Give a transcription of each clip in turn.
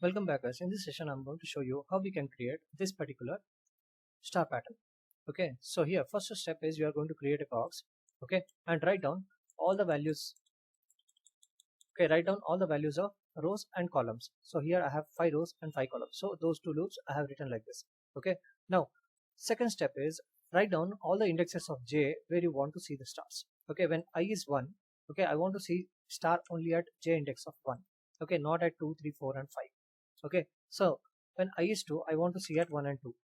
Welcome back guys. In this session I'm going to show you how we can create this particular star pattern. Okay, so here first step is you are going to create a box, okay, and write down all the values. Okay, write down all the values of rows and columns. So here I have 5 rows and 5 columns, so those two loops I have written like this. Okay, now second step is write down all the indexes of j where you want to see the stars. Okay, when I is 1, okay, I want to see star only at j index of 1, okay, not at 2, 3, 4 and 5. Okay, so when I is 2, I want to see at 1 and 2.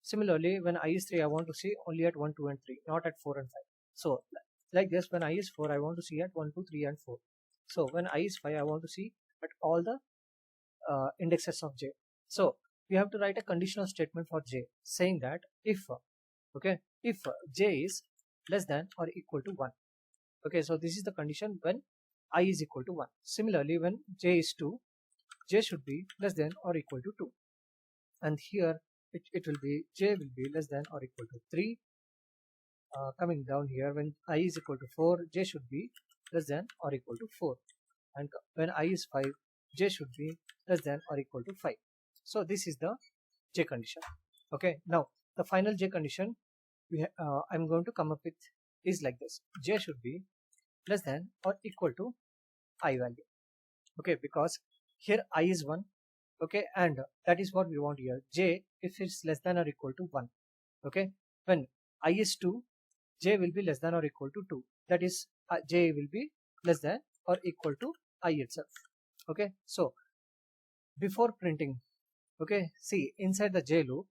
Similarly, when I is 3, I want to see only at 1, 2 and 3, not at 4 and 5. So like this, when I is 4, I want to see at 1, 2, 3 and 4. So when I is 5, I want to see at all the indexes of j. So we have to write a conditional statement for j saying that if j is less than or equal to 1. Okay, so this is the condition when I is equal to 1. Similarly, when j is 2, j should be less than or equal to 2, and here it will be j will be less than or equal to 3. Coming down here, when I is equal to 4, j should be less than or equal to 4, and when I is 5, j should be less than or equal to 5. So this is the j condition. Okay, now the final j condition I'm going to come up with is like this: j should be less than or equal to I value. Okay, because here I is 1, okay, and that is what we want here. J, if it's less than or equal to 1, okay, when I is 2, j will be less than or equal to 2, that is j will be less than or equal to I itself. Okay, so before printing, okay, see inside the j loop,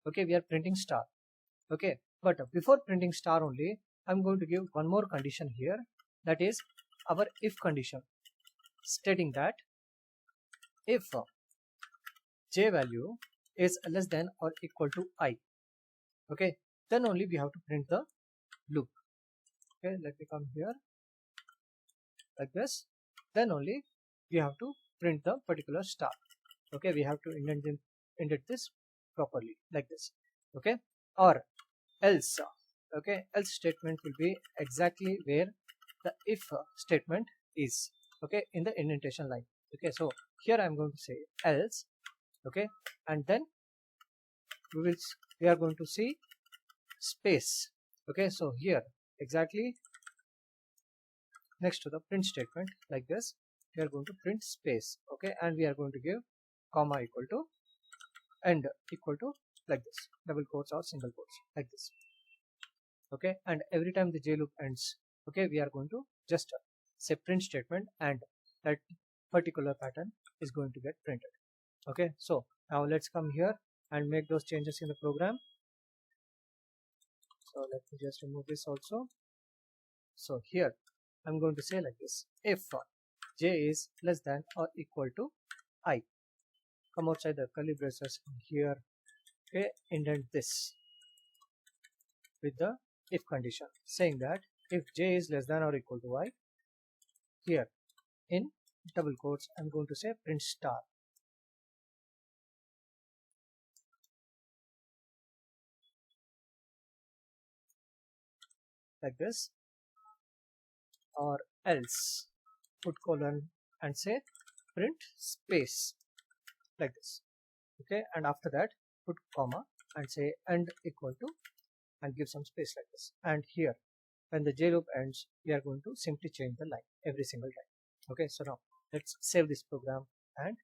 okay, we are printing star. Okay, but before printing star only, I'm going to give one more condition here, that is our if condition, stating that if j value is less than or equal to I, okay, then only we have to print the loop. Okay, let me come here like this, then only we have to print the particular star. Okay, we have to indent this properly like this. Okay, or else, okay, else statement will be exactly where the if statement is, okay, in the indentation line. Okay, so here I'm going to say else, okay, and then we are going to see space. Okay, so here exactly next to the print statement like this, we are going to print space. Okay, and we are going to give comma equal to end equal to like this, double quotes or single quotes like this. Okay, and every time the j loop ends, okay, we are going to just say print statement, and that particular pattern is going to get printed. Okay, so now let's come here and make those changes in the program. So let me just remove this also. So here I'm going to say like this: if j is less than or equal to I, come outside the curly braces here, okay, indent this with the if condition, saying that if j is less than or equal to I, here in double quotes I'm going to say print star. Like this, or else put colon and say print space like this. Okay, and after that put comma and say end equal to, and give some space like this. And here when the j loop ends, we are going to simply change the line every single time. Okay, so now let's save this program and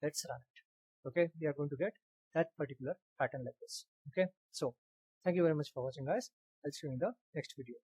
let's run it. Okay, we are going to get that particular pattern like this. Okay, so thank you very much for watching guys. I'll see you in the next video.